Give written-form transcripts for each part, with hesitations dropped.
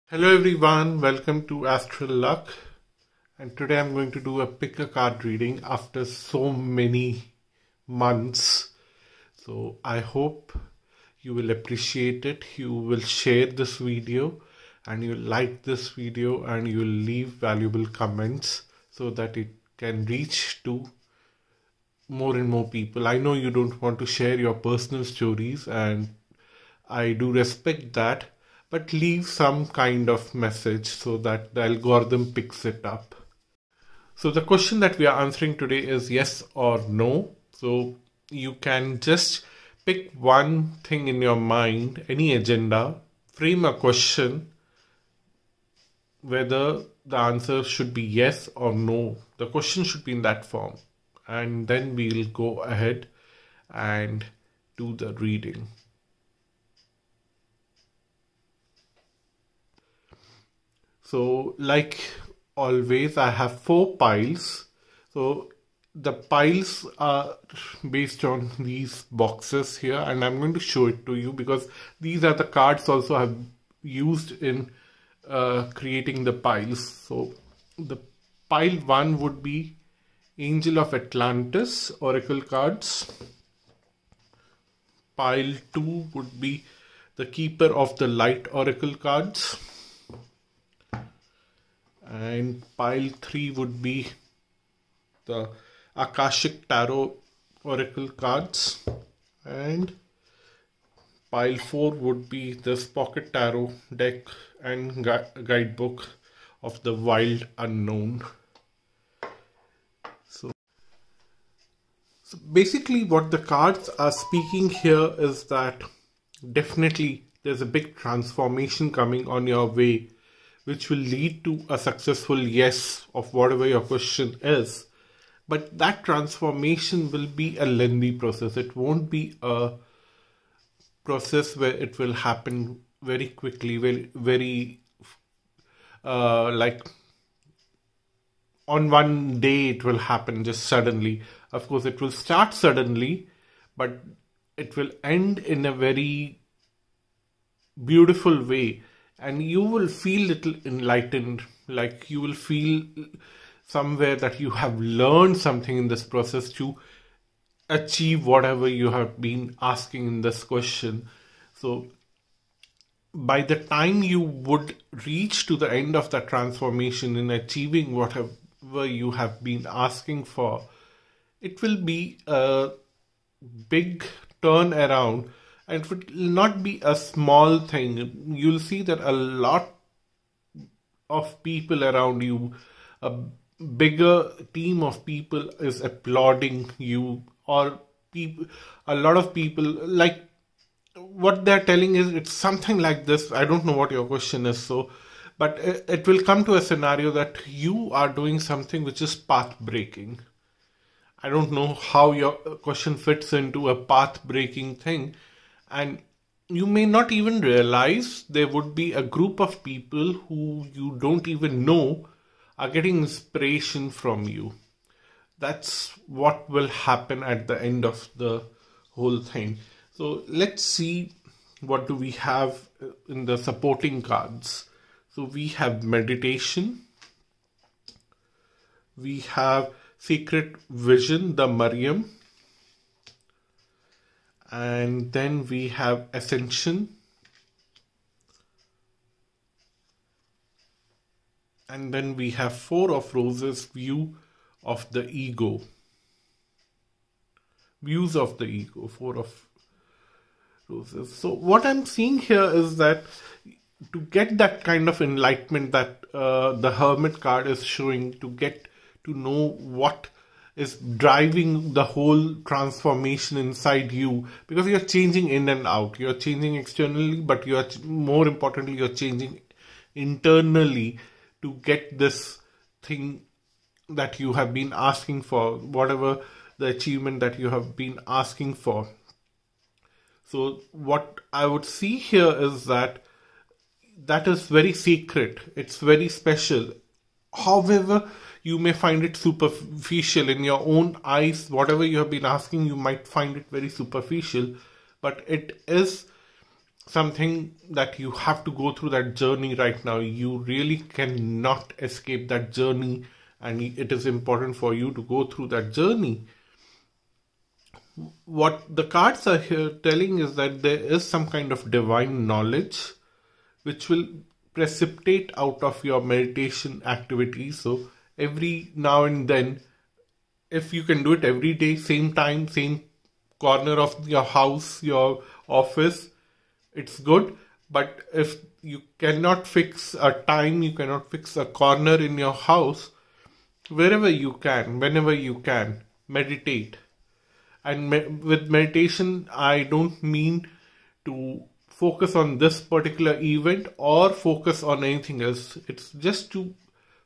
Hello everyone, welcome to Astral Luck, and today I'm going to do a pick a card reading after so many months. So I hope you will appreciate it, you will share this video and you like this video and you will leave valuable comments so that it can reach to more and more people. I know you don't want to share your personal stories and I do respect that, but leave some kind of message so that the algorithm picks it up. So the question that we are answering today is yes or no. So you can just pick one thing in your mind, any agenda, frame a question, whether the answer should be yes or no. The question should be in that form. And then we'll go ahead and do the reading. So like always, I have 4 piles. So the piles are based on these boxes here, and I'm going to show it to you because these are the cards also I've used in creating the piles. So the pile 1 would be Angel of Atlantis Oracle cards. Pile 2 would be the Keeper of the Light Oracle cards. And pile 3 would be the Akashic Tarot Oracle cards. And pile 4 would be this Pocket Tarot deck and guidebook of the Wild Unknown. So basically what the cards are speaking here is that definitely there's a big transformation coming on your way, which will lead to a successful yes of whatever your question is. But that transformation will be a lengthy process. It won't be a process where it will happen very quickly, very like on one day it will happen just suddenly. Of course, it will start suddenly, but it will end in a very beautiful way. And you will feel little enlightened, like you will feel somewhere that you have learned something in this process to achieve whatever you have been asking in this question. So by the time you would reach to the end of that transformation in achieving whatever you have been asking for, it will be a big turn around. And it will not be a small thing. You'll see that a lot of people around you, a bigger team of people is applauding you, or a lot of people, like what they're telling is it's something like this. I don't know what your question is, so, but it will come to a scenario that you are doing something which is path breaking. I don't know how your question fits into a path breaking thing. And you may not even realize there would be a group of people who you don't even know are getting inspiration from you. That's what will happen at the end of the whole thing. So let's see, what do we have in the supporting cards. So we have meditation. We have Secret Vision, the Mariam. And then we have Ascension, and then we have 4 of Roses, View of the Ego, Views of the Ego, 4 of Roses. So what I'm seeing here is that to get that kind of enlightenment that the Hermit card is showing, to get to know what is driving the whole transformation inside you, because you're changing in and out. You're changing externally, but you're more importantly, you're changing internally to get this thing that you have been asking for, whatever the achievement that you have been asking for. So what I would see here is that is very sacred. It's very special. However, you may find it superficial in your own eyes. Whatever you have been asking, you might find it very superficial, but it is something that you have to go through that journey right now. You really cannot escape that journey, and it is important for you to go through that journey. What the cards are here telling is that there is some kind of divine knowledge which will precipitate out of your meditation activities. So every now and then, if you can do it every day, same time, same corner of your house, your office, it's good. But if you cannot fix a time, you cannot fix a corner in your house, wherever you can, whenever you can, meditate. And with meditation, I don't mean to focus on this particular event or focus on anything else. It's just to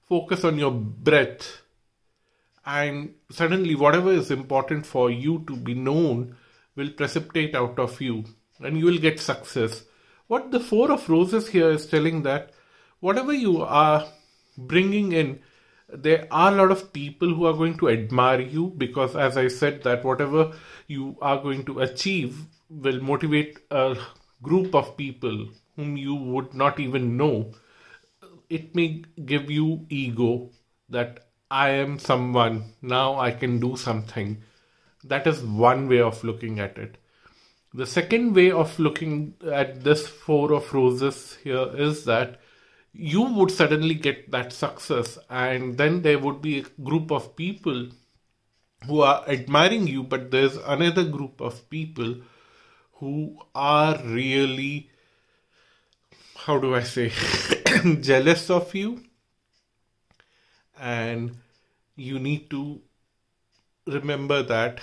focus on your breath. And suddenly whatever is important for you to be known will precipitate out of you, and you will get success. What the Four of Roses here is telling, that whatever you are bringing in, there are a lot of people who are going to admire you, because as I said, that whatever you are going to achieve will motivate a group of people whom you would not even know. It may give you ego, that I am someone, now I can do something. That is one way of looking at it. The second way of looking at this Four of Roses here is that you would suddenly get that success, and then there would be a group of people who are admiring you, but there's another group of people who are really, how do I say, jealous of you, and you need to remember that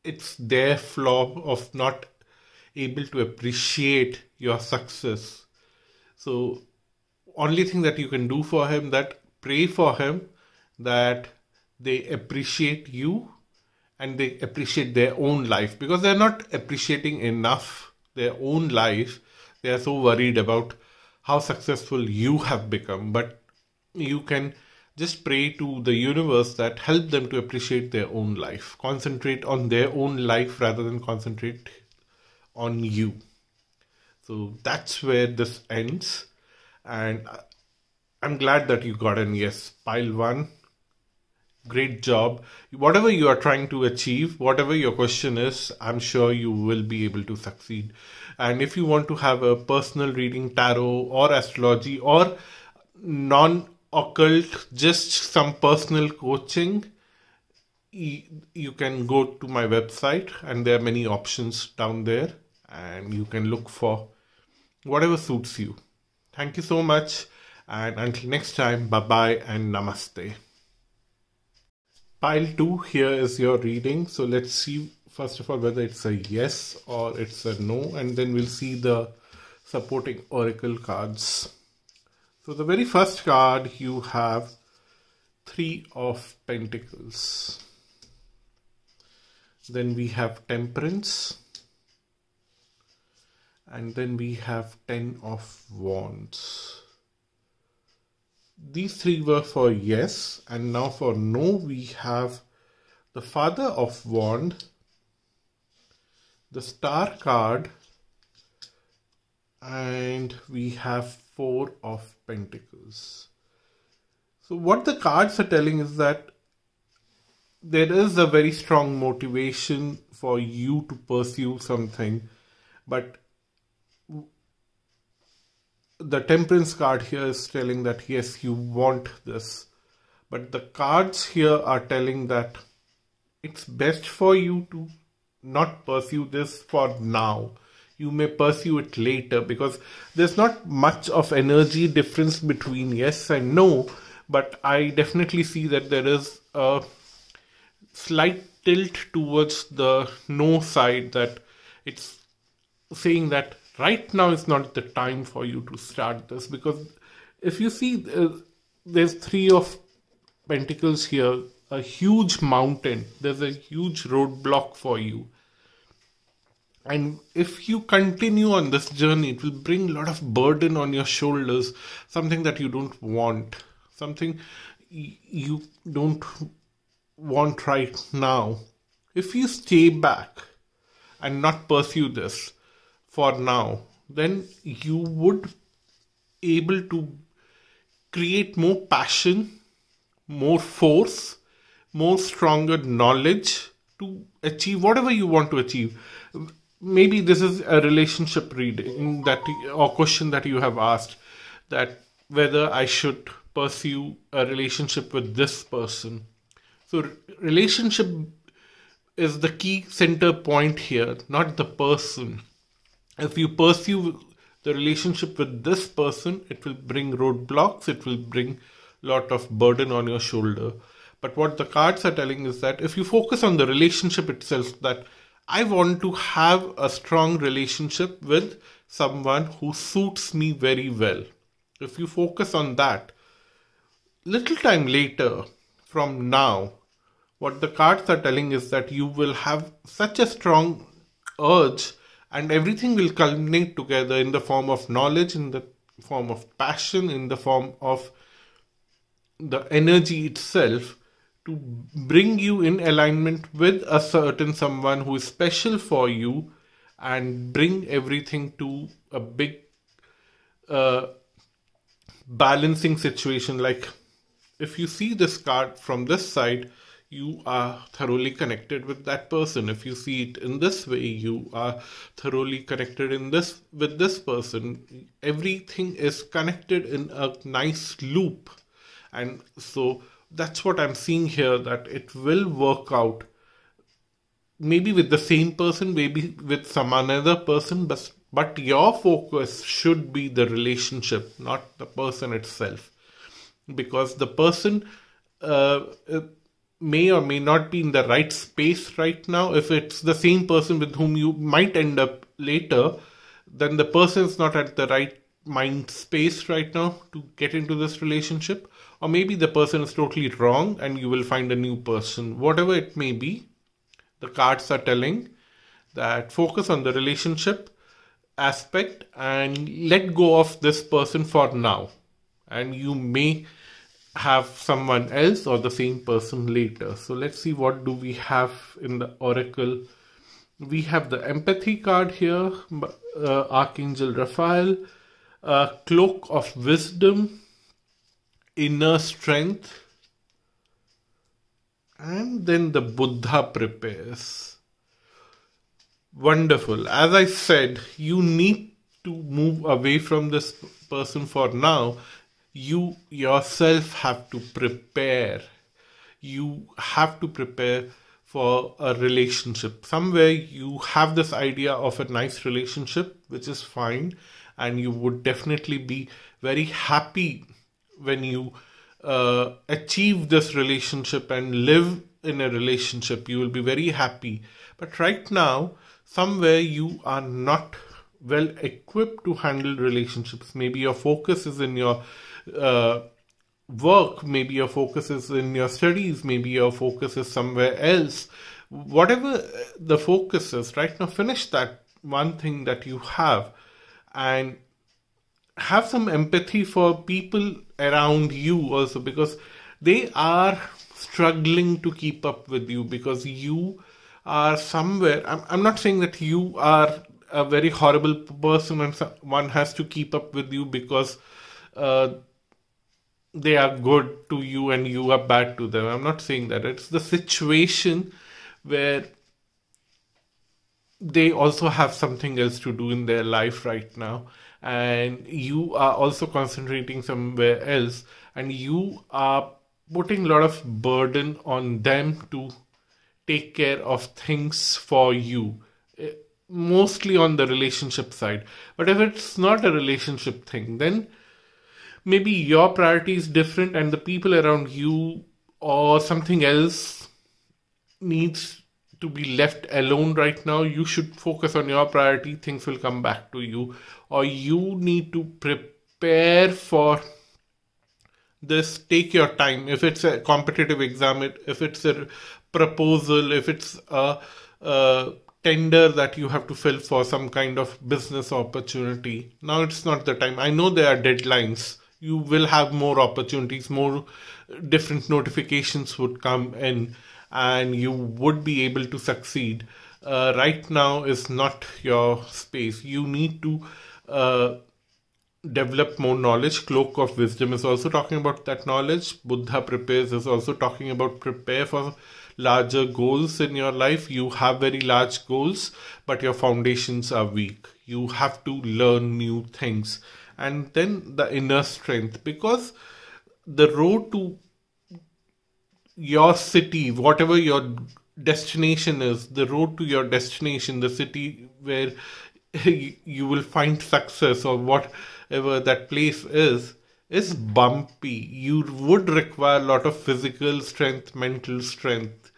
it's their flaw of not able to appreciate your success. So only thing that you can do for him, that pray for him, that they appreciate you and they appreciate their own life, because they're not appreciating enough their own life. They are so worried about how successful you have become. But you can just pray to the universe that help them to appreciate their own life. Concentrate on their own life rather than concentrate on you. So that's where this ends. And I'm glad that you got an yes. Pile 1, great job. Whatever you are trying to achieve, whatever your question is, I'm sure you will be able to succeed. And if you want to have a personal reading, tarot or astrology or non-occult, just some personal coaching, you can go to my website, and there are many options down there, and you can look for whatever suits you. Thank you so much, and until next time, bye-bye and namaste. Pile 2, here is your reading. So let's see, first of all, whether it's a yes or it's a no, and then we'll see the supporting oracle cards. So the very first card, you have 3 of Pentacles. Then we have Temperance. And then we have 10 of Wands. These 3 were for yes. And now for no, we have the Father of Wands, the Star card, and we have 4 of Pentacles. So what the cards are telling is that there is a very strong motivation for you to pursue something, but the Temperance card here is telling that yes, you want this, but the cards here are telling that it's best for you to not pursue this for now. You may pursue it later, because there's not much of energy difference between yes and no, but I definitely see that there is a slight tilt towards the no side, that it's saying that right now is not the time for you to start this. Because if you see, there's 3 of Pentacles here, a huge mountain, there's a huge roadblock for you. And if you continue on this journey, it will bring a lot of burden on your shoulders, something that you don't want, something you don't want right now. If you stay back and not pursue this, for now, then you would able to create more passion, more force, more stronger knowledge to achieve whatever you want to achieve. Maybe this is a relationship reading that or question that you have asked, that whether I should pursue a relationship with this person. So relationship is the key center point here, not the person. If you pursue the relationship with this person, it will bring roadblocks, it will bring a lot of burden on your shoulder. But what the cards are telling is that if you focus on the relationship itself, that I want to have a strong relationship with someone who suits me very well. If you focus on that, little time later from now, what the cards are telling is that you will have such a strong urge and everything will culminate together in the form of knowledge, in the form of passion, in the form of the energy itself, to bring you in alignment with a certain someone who is special for you and bring everything to a big balancing situation. Like if you see this card from this side, you are thoroughly connected with that person. If you see it in this way, you are thoroughly connected with this person. Everything is connected in a nice loop. And so that's what I'm seeing here, that it will work out. Maybe with the same person, maybe with some another person, but your focus should be the relationship, not the person itself. Because the person may or may not be in the right space right now. If it's the same person with whom you might end up later, then the person is not at the right mind space right now to get into this relationship. Or maybe the person is totally wrong and you will find a new person. Whatever it may be, the cards are telling that focus on the relationship aspect and let go of this person for now. And you may have someone else or the same person later. So let's see, what do we have in the oracle. We have the empathy card here, Archangel Raphael, cloak of wisdom, inner strength, and then the Buddha prepares. Wonderful. As I said, you need to move away from this person for now. You yourself have to prepare. You have to prepare for a relationship. Somewhere you have this idea of a nice relationship, which is fine, and you would definitely be very happy when you achieve this relationship and live in a relationship. You will be very happy. But right now, somewhere you are not well equipped to handle relationships. Maybe your focus is in your work, maybe your focus is in your studies, maybe your focus is somewhere else. Whatever the focus is right now, finish that one thing that you have and have some empathy for people around you also, because they are struggling to keep up with you, because you are somewhere. I'm not saying that you are a very horrible person and one has to keep up with you because they are good to you and you are bad to them. I'm not saying that. It's the situation where they also have something else to do in their life right now, and you are also concentrating somewhere else, and you are putting a lot of burden on them to take care of things for you, mostly on the relationship side. But if it's not a relationship thing, then maybe your priority is different and the people around you or something else needs to be left alone right now. You should focus on your priority. Things will come back to you. Or you need to prepare for this. Take your time. If it's a competitive exam, if it's a proposal, if it's a tender that you have to fill for some kind of business opportunity, now it's not the time. I know there are deadlines. You will have more opportunities, more different notifications would come in, and you would be able to succeed. right now is not your space. You need to develop more knowledge. Cloak of Wisdom is also talking about that knowledge. Buddha Prepares is also talking about prepare for larger goals in your life. You have very large goals, but your foundations are weak. You have to learn new things. And then the inner strength, because the road to your city, whatever your destination is, the road to your destination, the city where you will find success or whatever that place is bumpy. You would require a lot of physical strength, mental strength.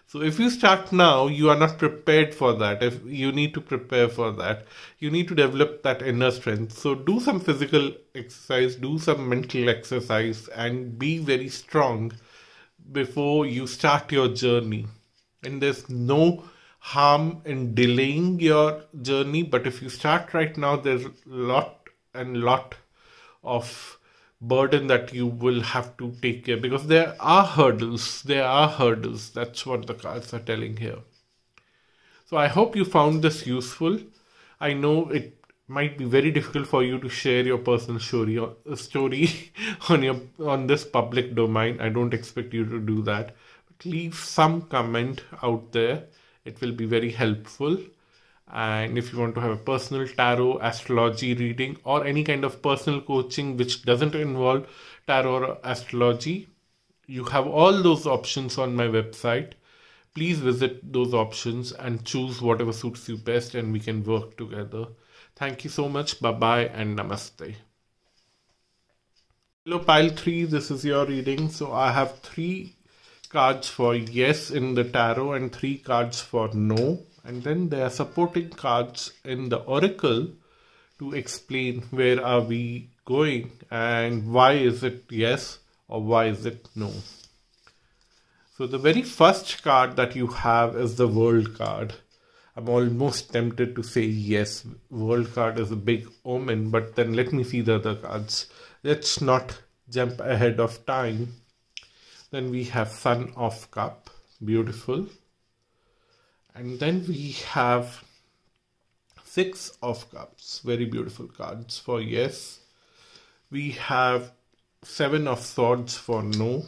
So if you start now, you are not prepared for that. If you need to prepare for that, you need to develop that inner strength. So do some physical exercise, do some mental exercise, and be very strong before you start your journey. And there's no harm in delaying your journey, but if you start right now, there's a lot of burden that you will have to take care, because there are hurdles. That's what the cards are telling here. So I hope you found this useful. I know it might be very difficult for you to share your personal story on this public domain. I don't expect you to do that, but leave some comment out there. It will be very helpful. And if you want to have a personal tarot, astrology reading, or any kind of personal coaching which doesn't involve tarot or astrology, you have all those options on my website. Please visit those options and choose whatever suits you best, and we can work together. Thank you so much. Bye-bye and namaste. Hello, pile 3. This is your reading. So I have 3 cards for yes in the tarot and 3 cards for no. And then there are supporting cards in the oracle to explain where are we going and why is it yes or why is it no. So the very first card that you have is the World card. I'm almost tempted to say yes, World card is a big omen, but then let me see the other cards. Let's not jump ahead of time. Then we have Sun of Cup, beautiful. And then we have 6 of Cups, very beautiful cards for yes. We have 7 of Swords for no.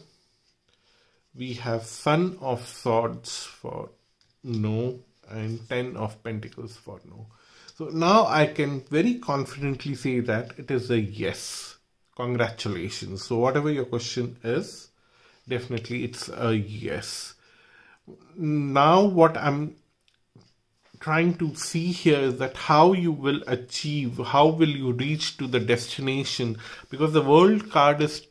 We have Son of Swords for no and 10 of Pentacles for no. So now I can very confidently say that it is a yes. Congratulations. So whatever your question is, definitely it's a yes. Now what I'm trying to see here is that how you will achieve, how will you reach to the destination, because the World card is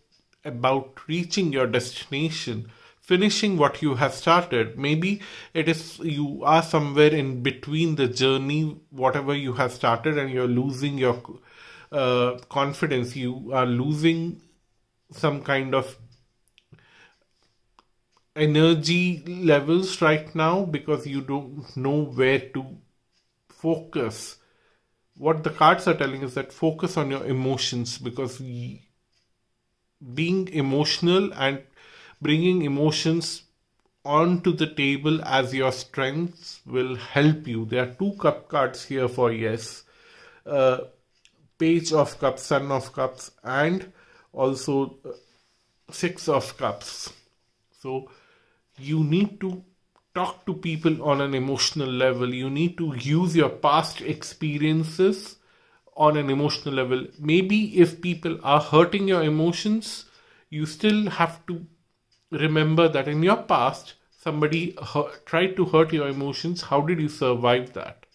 about reaching your destination, finishing what you have started. Maybe it is you are somewhere in between the journey, whatever you have started, and you're losing your confidence. You are losing some kind of energy levels right now because you don't know where to focus. What the cards are telling is that focus on your emotions, because being emotional and bringing emotions onto the table as your strengths will help you. There are 2 cup cards here for yes. Page of Cups, Son of Cups, and also 6 of Cups. So you need to talk to people on an emotional level. You need to use your past experiences on an emotional level. Maybe if people are hurting your emotions, you still have to remember that in your past, somebody tried to hurt your emotions. How did you survive that?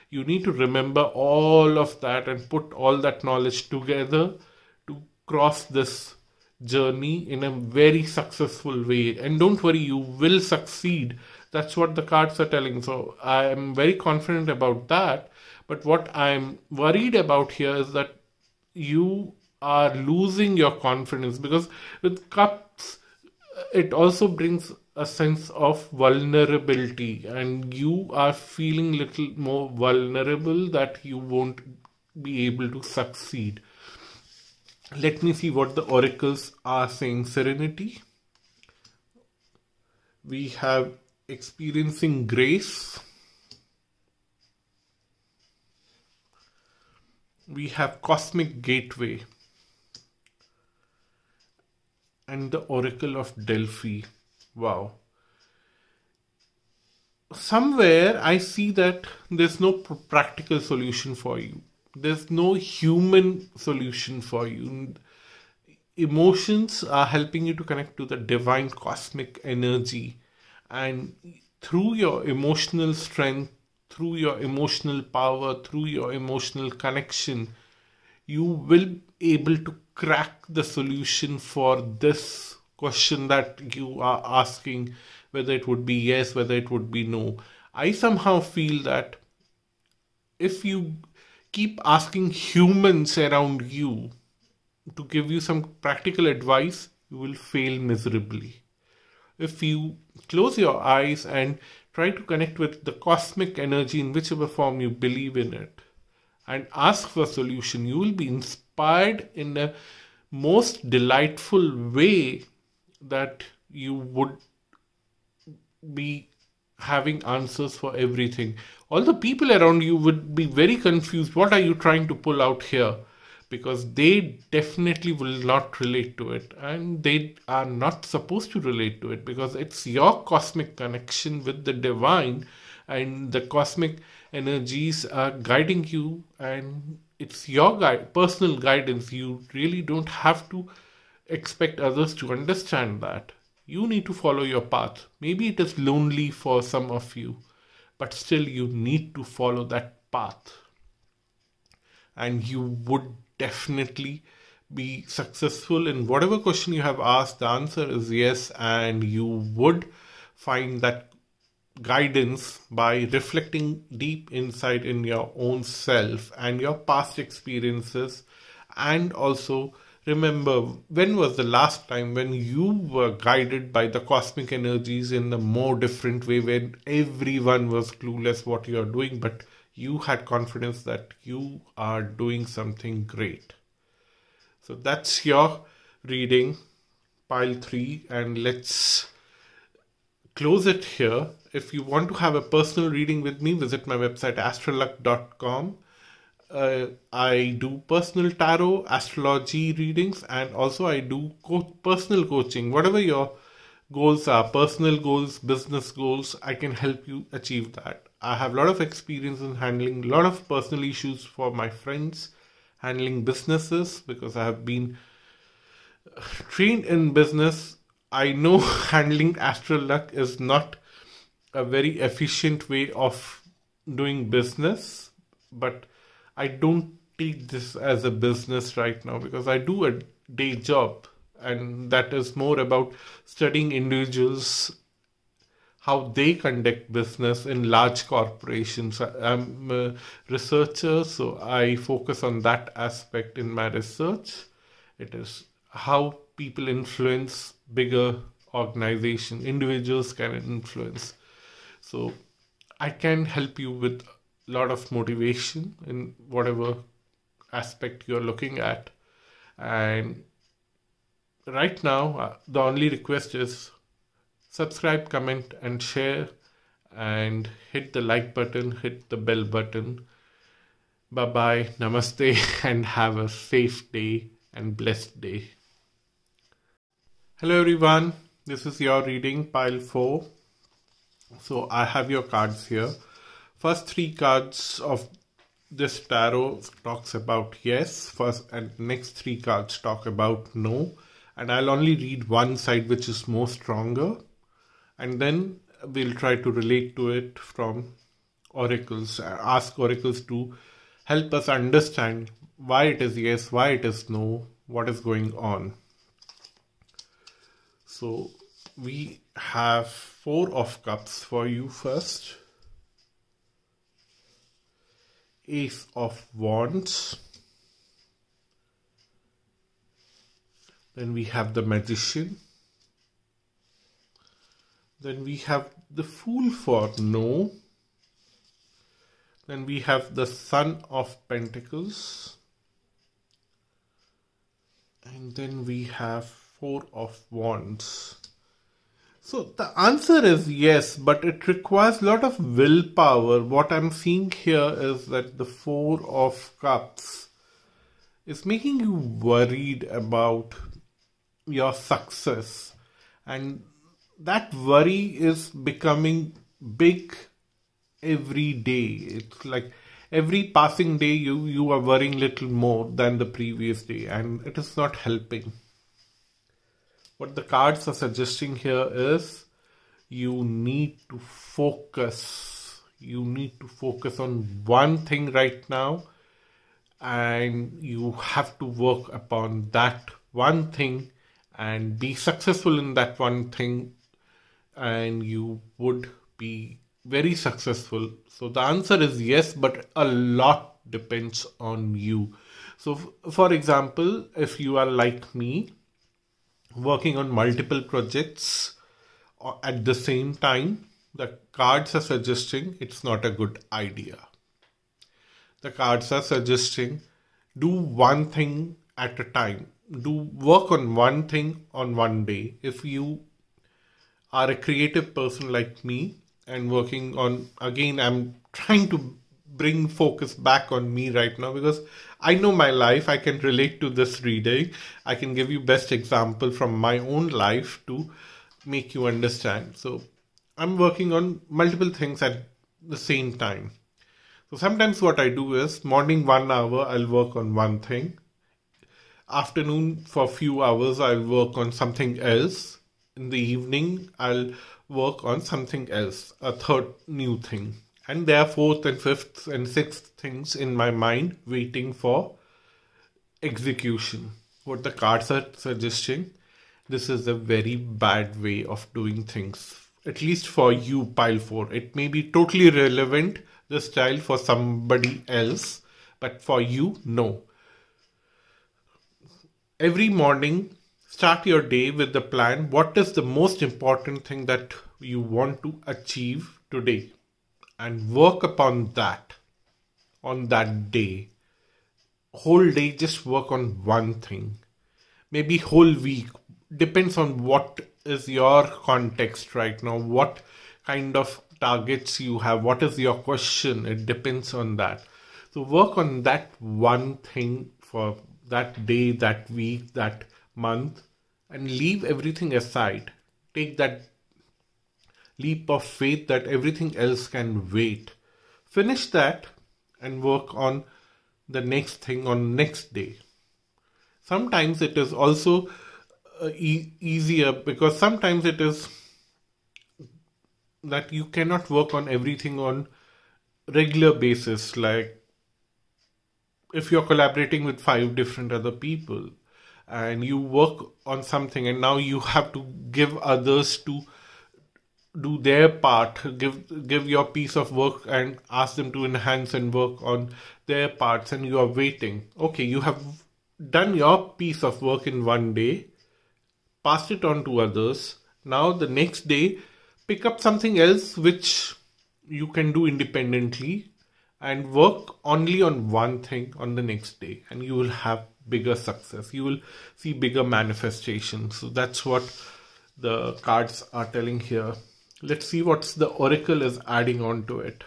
You need to remember all of that and put all that knowledge together to cross this journey in a very successful way. And don't worry, you will succeed. That's what the cards are telling. So I am very confident about that. But what I'm worried about here is that you are losing your confidence, because with cups, it also brings a sense of vulnerability, and you are feeling little more vulnerable that you won't be able to succeed. Let me see what the oracles are saying. Serenity. We have experiencing grace. we have Cosmic Gateway and the Oracle of Delphi. Wow. Somewhere I see that there's no practical solution for you. There's no human solution for you. Emotions are helping you to connect to the divine cosmic energy, and through your emotional strength, through your emotional power, through your emotional connection, you will be able to crack the solution for this question that you are asking, whether it would be yes, whether it would be no. I somehow feel that if you keep asking humans around you to give you some practical advice, you will fail miserably. If you close your eyes and try to connect with the cosmic energy in whichever form you believe in it and ask for a solution, you will be inspired in the most delightful way that you would be having answers for everything. All the people around you would be very confused. What are you trying to pull out here? Because they definitely will not relate to it, and they are not supposed to relate to it, because it's your cosmic connection with the divine, and the cosmic energies are guiding you, and it's your personal guidance. You really don't have to expect others to understand that. You need to follow your path. Maybe it is lonely for some of you, but still you need to follow that path, and you would definitely be successful in whatever question you have asked. The answer is yes, and you would find that guidance by reflecting deep inside in your own self and your past experiences. And also remember, when was the last time when you were guided by the cosmic energies in a more different way, when everyone was clueless what you are doing, but you had confidence that you are doing something great? So that's your reading, pile 3, and let's close it here. If you want to have a personal reading with me, visit my website astralluck.com. I do personal tarot, astrology readings, and also I do personal coaching. Whatever your goals are, personal goals, business goals, I can help you achieve that. I have a lot of experience in handling a lot of personal issues for my friends, handling businesses, because I have been trained in business. I know handling Astral Luck is not a very efficient way of doing business, but I don't take this as a business right now, because I do a day job, and that is more about studying individuals, how they conduct business in large corporations. I'm a researcher, so I focus on that aspect in my research. It is how people influence bigger organizations. Individuals can influence. So I can help you with a lot of motivation in whatever aspect you're looking at. And right now, the only request is subscribe, comment, and share, and hit the like button, hit the bell button. Bye-bye, namaste, and have a safe day and blessed day. Hello everyone, this is your reading, pile 4. So I have your cards here. First 3 cards of this tarot talks about yes, and next 3 cards talk about no. And I'll only read one side, which is more stronger, and then we'll try to relate to it from oracles. Ask oracles to help us understand why it is yes, why it is no, what is going on. So we have 4 of Cups for you first. Ace of Wands. Then we have the Magician. Then we have the Fool for no. Then we have the Son of Pentacles. And then we have 4 of Wands. So the answer is yes, but it requires a lot of willpower. What I'm seeing here is that the 4 of Cups is making you worried about your success, and that worry is becoming big every day. It's like every passing day you are worrying little more than the previous day, and it is not helping. What the cards are suggesting here is you need to focus. You need to focus on one thing right now, and you have to work upon that one thing and be successful in that one thing, and you would be very successful. So the answer is yes, but a lot depends on you. So for example, if you are like me, working on multiple projects at the same time, the cards are suggesting it's not a good idea. The cards are suggesting do one thing at a time. Do work on one thing on one day. If you are a creative person like me and working on, again, I'm trying to bring focus back on me right now because I know my life. I can relate to this reading. I can give you best example from my own life to make you understand. So I'm working on multiple things at the same time. So sometimes what I do is morning 1 hour I'll work on one thing. Afternoon for a few hours I'll work on something else. In the evening I'll work on something else, a third new thing. And there are fourth and fifth and sixth things in my mind waiting for execution. What the cards are suggesting, this is a very bad way of doing things. At least for you, pile 4. It may be totally relevant, this style, for somebody else, but for you, no. Every morning, start your day with the plan. What is the most important thing that you want to achieve today? And work upon that on that day. Whole day, just work on one thing. Maybe whole week. Depends on what is your context right now. What kind of targets you have. What is your question? It depends on that. So work on that one thing for that day, that week, that month, and leave everything aside. Take that leap of faith that everything else can wait. Finish that and work on the next thing on next day. Sometimes it is also easier because sometimes it is that you cannot work on everything on regular basis. Like if you're collaborating with 5 different other people and you work on something and now you have to give others to do their part, give your piece of work and ask them to enhance and work on their parts, and you are waiting. Okay, you have done your piece of work in one day, passed it on to others. Now the next day, pick up something else which you can do independently and work only on one thing on the next day, and you will have bigger success. You will see bigger manifestations. So that's what the cards are telling here. Let's see what the oracle is adding on to it.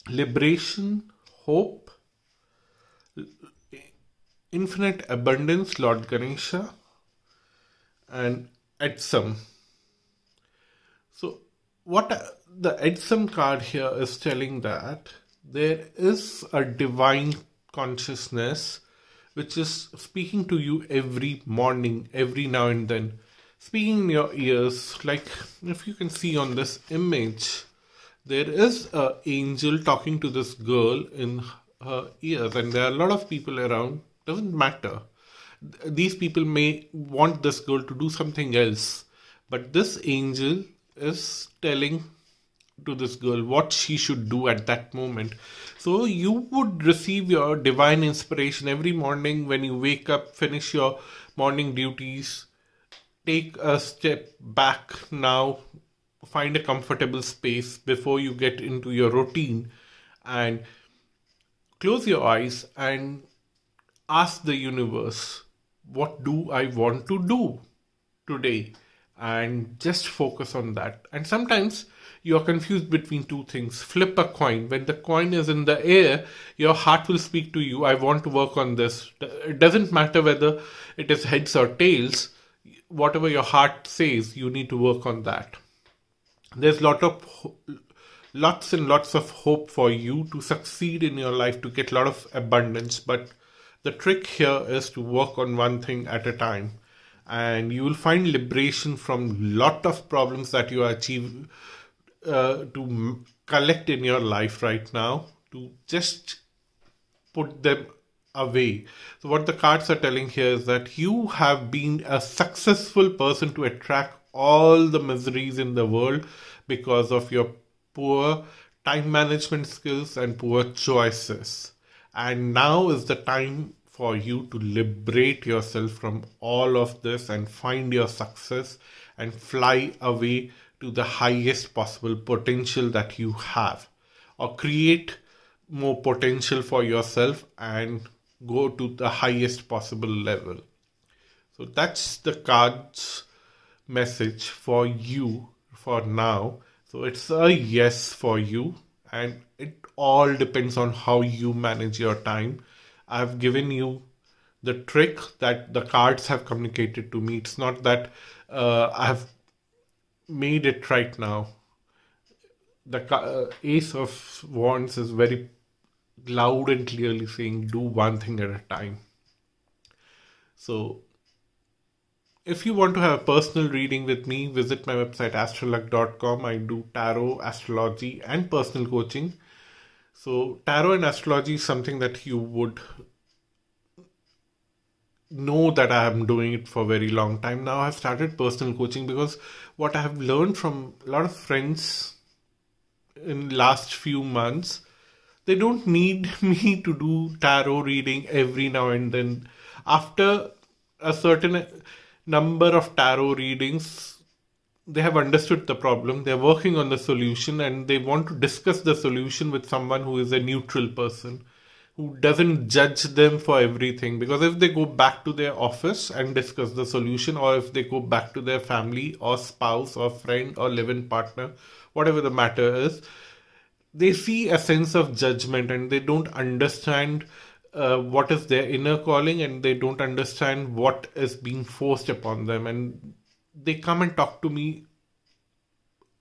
Liberation, hope, infinite abundance, Lord Ganesha, and Edsum. So what the Edsum card here is telling that there is a divine consciousness which is speaking to you every morning, every now and then. Speaking in your ears, like if you can see on this image, there is an angel talking to this girl in her ears, and there are a lot of people around. Doesn't matter. These people may want this girl to do something else, but this angel is telling to this girl what she should do at that moment. So you would receive your divine inspiration every morning when you wake up, finish your morning duties. Take a step back now, find a comfortable space before you get into your routine, and close your eyes and ask the universe, what do I want to do today? and just focus on that. And sometimes you're confused between two things. Flip a coin. When the coin is in the air, your heart will speak to you, I want to work on this. It doesn't matter whether it is heads or tails. Whatever your heart says, you need to work on that. There's lots and lots of hope for you to succeed in your life, to get a lot of abundance. But the trick here is to work on one thing at a time. And you will find liberation from lot of problems that you achieve to collect in your life right now, to just put them away. So what the cards are telling here is that you have been a successful person to attract all the miseries in the world because of your poor time management skills and poor choices. And now is the time for you to liberate yourself from all of this and find your success and fly away to the highest possible potential that you have, or create more potential for yourself and go to the highest possible level. So that's the card's message for you for now. So it's a yes for you, and it all depends on how you manage your time. I've given you the trick that the cards have communicated to me. It's not that I've made it right now. The Ace of Wands is very loud and clearly saying, do one thing at a time. So if you want to have a personal reading with me, visit my website astralluck.com. I do tarot, astrology and personal coaching. So tarot and astrology is something that you would know that I am doing it for a very long time now. I've started personal coaching because what I have learned from a lot of friends in last few months, they don't need me to do tarot reading every now and then. After a certain number of tarot readings, they have understood the problem, they're working on the solution, and they want to discuss the solution with someone who is a neutral person, who doesn't judge them for everything. Because if they go back to their office and discuss the solution, or if they go back to their family or spouse or friend or live-in partner, whatever the matter is, they see a sense of judgment and they don't understand what is their inner calling, and they don't understand what is being forced upon them. And they come and talk to me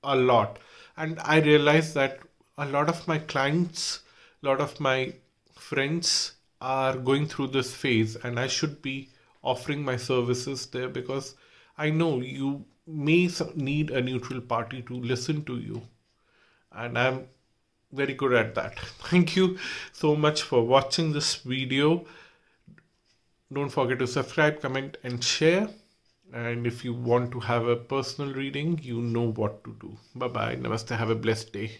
a lot. And I realize that a lot of my clients, a lot of my friends are going through this phase, and I should be offering my services there, because I know you may need a neutral party to listen to you, and I'm very good at that. Thank you so much for watching this video. Don't forget to subscribe, comment and share. And if you want to have a personal reading, you know what to do. Bye bye. Namaste. Have a blessed day.